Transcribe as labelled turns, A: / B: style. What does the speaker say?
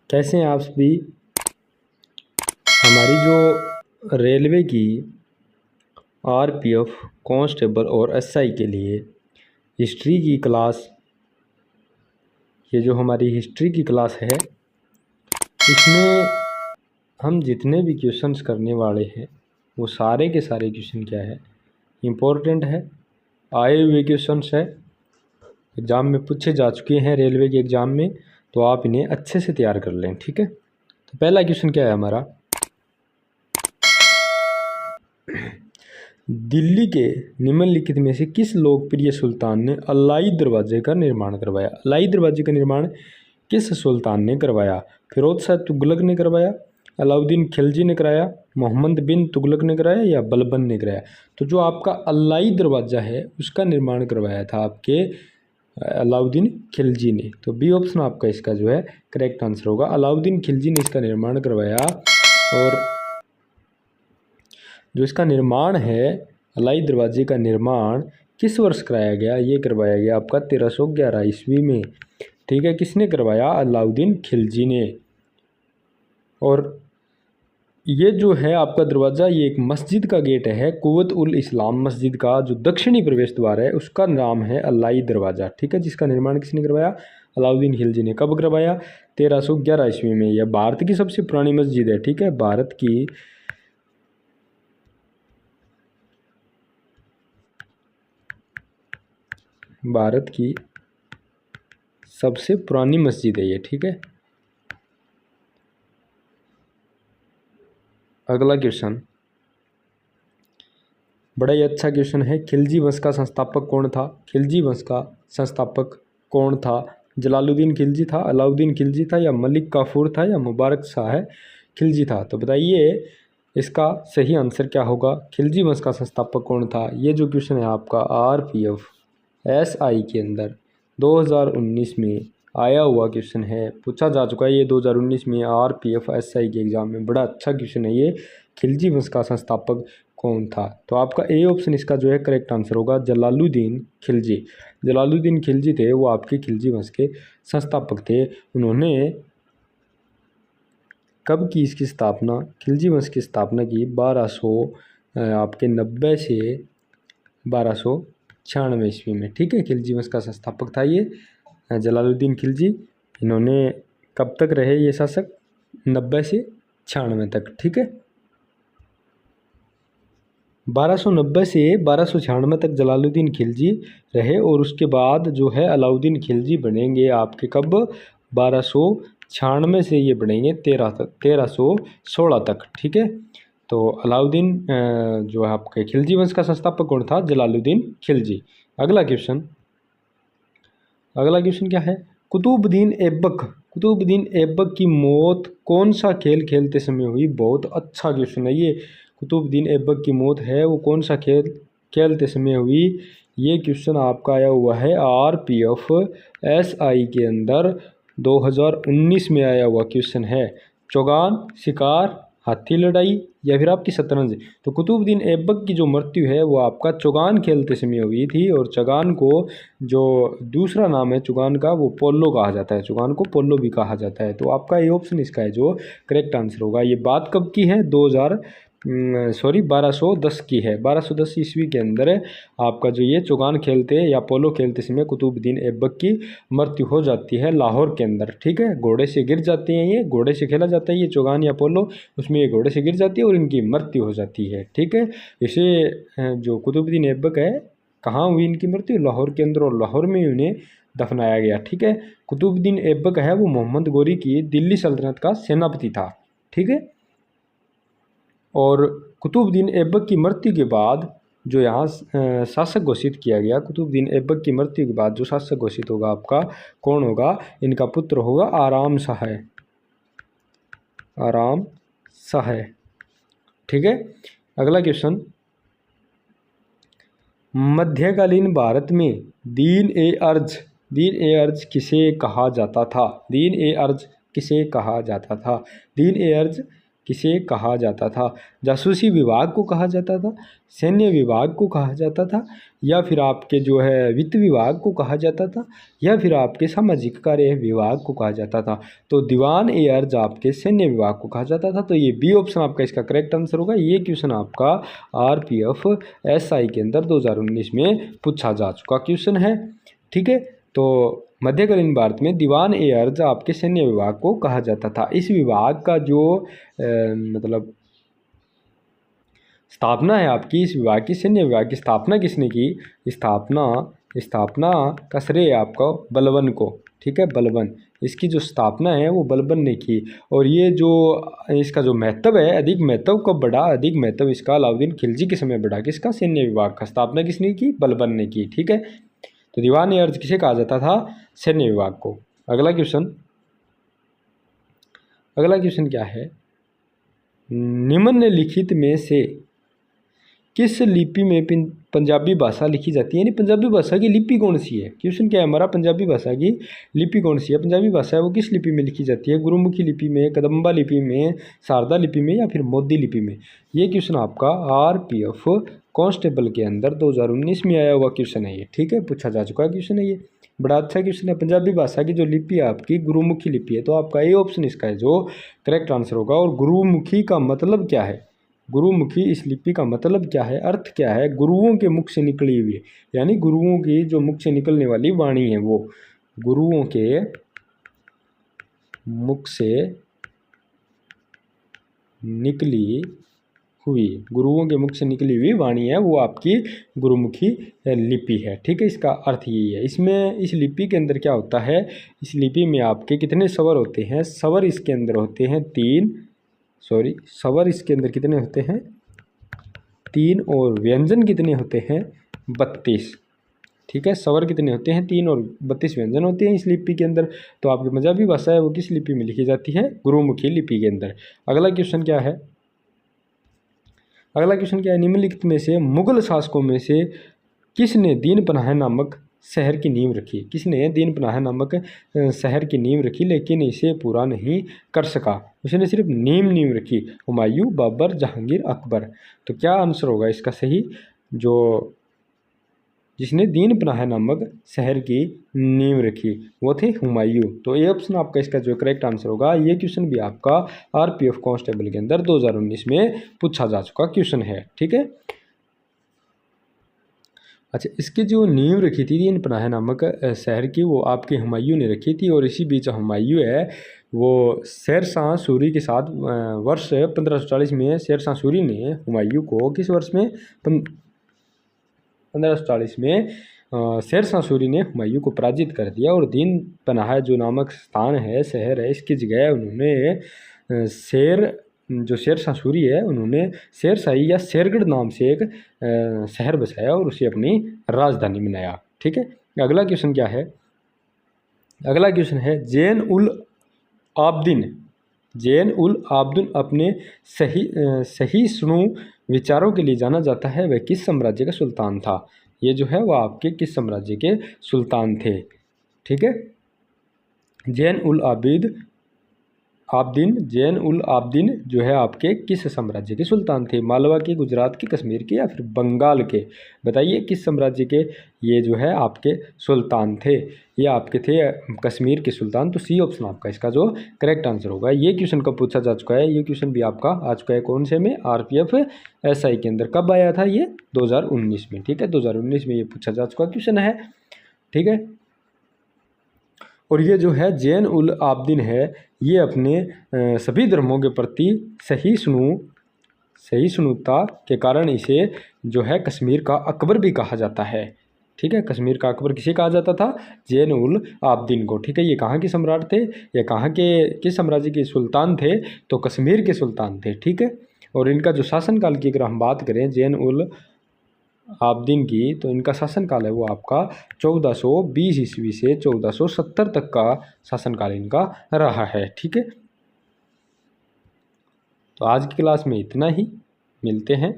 A: कैसे हैं आप सभी। हमारी जो रेलवे की आरपीएफ कांस्टेबल और एसआई के लिए हिस्ट्री की क्लास, ये जो हमारी हिस्ट्री की क्लास है, इसमें हम जितने भी क्वेश्चंस करने वाले हैं वो सारे के सारे क्वेश्चन क्या है, इम्पोर्टेंट है, आए हुए क्वेश्चंस है, एग्ज़ाम में पूछे जा चुके हैं रेलवे के एग्ज़ाम में, तो आप इन्हें अच्छे से तैयार कर लें। ठीक है, तो पहला क्वेश्चन क्या है हमारा, दिल्ली के निम्नलिखित में से किस लोकप्रिय सुल्तान ने अलाई दरवाजे का निर्माण करवाया। अलाई दरवाजे का निर्माण किस सुल्तान ने करवाया। फिरोज शाह तुगलक ने करवाया, अलाउद्दीन खिलजी ने कराया, मोहम्मद बिन तुगलक ने कराया या बलबन ने कराया। तो जो आपका अलाई दरवाज़ा है उसका निर्माण करवाया था आपके अलाउद्दीन खिलजी ने। तो बी ऑप्शन आपका इसका जो है करेक्ट आंसर होगा, अलाउद्दीन खिलजी ने इसका निर्माण करवाया। और जो इसका निर्माण है, अलाई दरवाजे का निर्माण किस वर्ष कराया गया, ये करवाया गया आपका 1311 ईस्वी में। ठीक है, किसने करवाया, अलाउद्दीन खिलजी ने। और ये जो है आपका दरवाज़ा, ये एक मस्जिद का गेट है, कुव्वत उल इस्लाम मस्जिद का जो दक्षिणी प्रवेश द्वार है उसका नाम है अलाई दरवाज़ा। ठीक है, जिसका निर्माण किसने करवाया, अलाउद्दीन खिलजी ने। कब करवाया, 1311 ईस्वी में। यह भारत की सबसे पुरानी मस्जिद है। ठीक है, भारत की सबसे पुरानी मस्जिद है ये। ठीक है, अगला क्वेश्चन बड़ा ही अच्छा क्वेश्चन है, खिलजी वंश का संस्थापक कौन था। खिलजी वंश का संस्थापक कौन था, जलालुद्दीन खिलजी था, अलाउद्दीन खिलजी था या मलिक काफूर था या मुबारक शाह खिलजी था। तो बताइए इसका सही आंसर क्या होगा, खिलजी वंश का संस्थापक कौन था। ये जो क्वेश्चन है आपका आरपीएफ एसआई के अंदर 2019 में आया हुआ क्वेश्चन है, पूछा जा चुका है ये 2019 में आरपीएफ एसआई के एग्ज़ाम में। बड़ा अच्छा क्वेश्चन है ये, खिलजी वंश का संस्थापक कौन था। तो आपका ए ऑप्शन इसका जो है करेक्ट आंसर होगा, जलालुद्दीन खिलजी। जलालुद्दीन खिलजी थे वो आपके खिलजी वंश के संस्थापक थे। उन्होंने कब की इसकी स्थापना, खिलजी वंश की स्थापना की 1290 से 1296 ईस्वी में। ठीक है, खिलजी वंश का संस्थापक था ये जलालुद्दीन खिलजी। इन्होंने कब तक रहे ये शासक, 90 से 96 तक। ठीक है, 1290 से 1296 तक जलालुद्दीन खिलजी रहे और उसके बाद जो है अलाउद्दीन खिलजी बनेंगे आपके कब, 1296 से ये बनेंगे 1316 तक। ठीक है, तो अलाउद्दीन जो है आपके खिलजी वंश का संस्थापक कौन था, जलालुद्दीन खिलजी। अगला क्वेश्चन क्या है, कुतुबुद्दीन ऐबक की मौत कौन सा खेल खेलते समय हुई। बहुत अच्छा क्वेश्चन है ये, कुतुबुद्दीन ऐबक की मौत है वो कौन सा खेल खेलते समय हुई। ये क्वेश्चन आपका आया हुआ है आरपीएफ एसआई के अंदर 2019 में आया हुआ क्वेश्चन है। चौगान, शिकार, हाथी लड़ाई या फिर आपकी शतरंज। तो कुतुबुद्दीन ऐबक की जो मृत्यु है वो आपका चौगान खेलते समय हुई थी। और चौगान को जो दूसरा नाम है चौगान का वो पोलो कहा जाता है, चौगान को पोलो भी कहा जाता है। तो आपका ये ऑप्शन इसका है जो करेक्ट आंसर होगा। ये बात कब की है, 1210 की है। 1210 ईस्वी के अंदर आपका जो ये चौगान खेलते या पोलो खेलते समय कुतुबुद्दीन ऐबक की मृत्यु हो जाती है लाहौर के अंदर। ठीक है, घोड़े से गिर जाते हैं, ये घोड़े से खेला जाता है ये चौगान या पोलो, उसमें ये घोड़े से गिर जाती है और इनकी मृत्यु हो जाती है। ठीक है, इसे जो कुतुबुद्दीन ऐबक है कहाँ हुई इनकी मृत्यु, लाहौर के अंदर, और लाहौर में उन्हें दफनाया गया। ठीक है, कुतुबुद्दीन ऐबक है वो मोहम्मद गोरी की दिल्ली सल्तनत का सेनापति था। ठीक है, और कुतुबुद्दीन ऐबक की मृत्यु के बाद जो यहाँ शासक घोषित किया गया, कुतुबुद्दीन ऐबक की मृत्यु के बाद जो शासक घोषित होगा आपका कौन होगा, इनका पुत्र होगा आराम शाह। आराम शाह। ठीक है, अगला क्वेश्चन, मध्यकालीन भारत में दीन ए अर्ज किसे कहा जाता था। दीन ए अर्ज किसे कहा जाता था। दीन ए अर्ज किसे कहा जाता था? जासूसी विभाग को कहा जाता था, सैन्य विभाग को कहा जाता था, या फिर आपके जो है वित्त विभाग को कहा जाता था, या फिर आपके सामाजिक कार्य विभाग को कहा जाता था? तो दीवान ए अर्ज आपके सैन्य विभाग को कहा जाता था। तो ये बी ऑप्शन आपका इसका करेक्ट आंसर होगा। ये क्वेश्चन आपका RPF SI के अंदर 2019 में पूछा जा चुका क्वेश्चन है। ठीक है, तो मध्यकालीन भारत में दीवान ए अर्ज आपके सैन्य विभाग को कहा जाता था। इस विभाग का जो मतलब स्थापना है आपकी, इस विभाग की सैन्य विभाग की स्थापना किसने की? स्थापना का श्रेय आपका बलबन को। ठीक है, बलबन, इसकी जो स्थापना है वो बलबन ने की। और ये जो इसका जो महत्व है, अधिक महत्व कब बढ़ा? अधिक महत्व इसका अलाउद्दीन खिलजी के समय बढ़ा। किसका? सैन्य विभाग का। स्थापना किसने की? बलबन ने की। ठीक है, तो दीवान ए अर्ज किसे कहा जाता था? सैन्य विभाग को। अगला क्वेश्चन क्या है? निम्नलिखित में से किस लिपि में पंजाबी भाषा लिखी जाती है? यानी पंजाबी भाषा की लिपि कौन सी है? क्वेश्चन क्या है हमारा? पंजाबी भाषा की लिपि कौन सी है? पंजाबी भाषा है वो किस लिपि में लिखी जाती है? गुरुमुखी लिपि में, कदम्बा लिपि में, शारदा लिपि में, या फिर मोदी लिपि में? ये क्वेश्चन आपका RPF कांस्टेबल के अंदर 2019 में आया हुआ क्वेश्चन है ये। ठीक है, पूछा जा चुका क्वेश्चन है ये, बड़ा अच्छा क्वेश्चन है। पंजाबी भाषा की जो लिपि है आपकी गुरुमुखी लिपि है। तो आपका ए ऑप्शन इसका है जो करेक्ट आंसर होगा। और गुरुमुखी का मतलब क्या है? गुरुमुखी इस लिपि का मतलब क्या है, अर्थ क्या है? गुरुओं के मुख से निकली हुई, यानी गुरुओं की जो मुख से निकलने वाली वाणी है वो गुरुओं के मुख से निकली हुई, गुरुओं के मुख से निकली हुई वाणी है वो आपकी गुरुमुखी लिपि है। ठीक है, इसका अर्थ यही है। इसमें इस लिपि के अंदर क्या होता है? इस लिपि में आपके कितने स्वर होते हैं? स्वर इसके अंदर होते हैं स्वर इसके अंदर कितने होते हैं? 3। और व्यंजन कितने होते हैं? 32। ठीक है, स्वर कितने होते हैं? 3 और 32 व्यंजन होते हैं इस लिपि के अंदर। तो आपकी पंजाबी भाषा है वो किस लिपि में लिखी जाती है? गुरुमुखी लिपि के अंदर। अगला क्वेश्चन क्या है? निम्नलिखित में से मुगल शासकों में से किसने दीनपनाह नामक शहर की नींव रखी? किसने दीनपनाह नामक शहर की नींव रखी लेकिन इसे पूरा नहीं कर सका? उसने सिर्फ नींव रखी। हुमायूं, बाबर, जहांगीर, अकबर। तो क्या आंसर होगा इसका सही? जो जिसने दीनपनाह नामक शहर की नींव रखी वो थे हुमायूं। तो ये ऑप्शन आपका इसका जो करेक्ट आंसर होगा। ये क्वेश्चन भी आपका RPF कांस्टेबल के अंदर 2019 में पूछा जा चुका क्वेश्चन है। ठीक है, अच्छा, इसकी जो नींव रखी थी दीनपनाह नामक शहर की वो आपके हुमायूं ने रखी थी। और इसी बीच हुमायूं है वो शेरशाह सूरी के साथ वर्ष 1540 में शेरशाह सूरी ने हुमायूं को किस वर्ष में? 1540 में शेरशाह सूरी ने हुमायूं को पराजित कर दिया। और दीनपनाह जो नामक स्थान है, शहर है, इसकी जगह उन्होंने शेरशाह सूरी है उन्होंने शेरशाही या शेरगढ़ नाम से एक शहर बसाया और उसे अपनी राजधानी बनाया। ठीक है, अगला क्वेश्चन क्या है? अगला क्वेश्चन है जैन उल आब्दीन अपने सहिष्णु विचारों के लिए जाना जाता है। वह किस साम्राज्य का सुल्तान था? ये जो है वह आपके किस साम्राज्य के सुल्तान थे? ठीक है, जैन उल आब्दीन जो है आपके किस साम्राज्य के सुल्तान थे? मालवा के, गुजरात के, कश्मीर के, या फिर बंगाल के? बताइए किस साम्राज्य के ये जो है आपके सुल्तान थे? ये आपके थे कश्मीर के सुल्तान। तो सी ऑप्शन आपका इसका जो करेक्ट आंसर होगा। ये क्वेश्चन कब पूछा जा चुका है? ये क्वेश्चन भी आपका आ चुका है कौन से में? RPF SI के अंदर। कब आया था ये? 2019 में। ठीक है, 2019 में ये पूछा जा चुका क्वेश्चन है। ठीक है, और ये जो है जैन उल आब्दीन है ये अपने सभी धर्मों के प्रति सहिष्णुता के कारण इसे जो है कश्मीर का अकबर भी कहा जाता है। ठीक है, कश्मीर का अकबर किसे कहा जाता था? जैन उल आब्दीन को। ठीक है, ये कहाँ के सम्राट थे? ये कहाँ के किस साम्राज्य के सुल्तान थे? तो कश्मीर के सुल्तान थे। ठीक है, और इनका जो शासनकाल की अगर हम बात करें जैन उल आब्दीन की, तो इनका शासनकाल है वो आपका 1420 ईस्वी से 1470 तक का शासनकाल इनका रहा है। ठीक है, तो आज की क्लास में इतना ही, मिलते हैं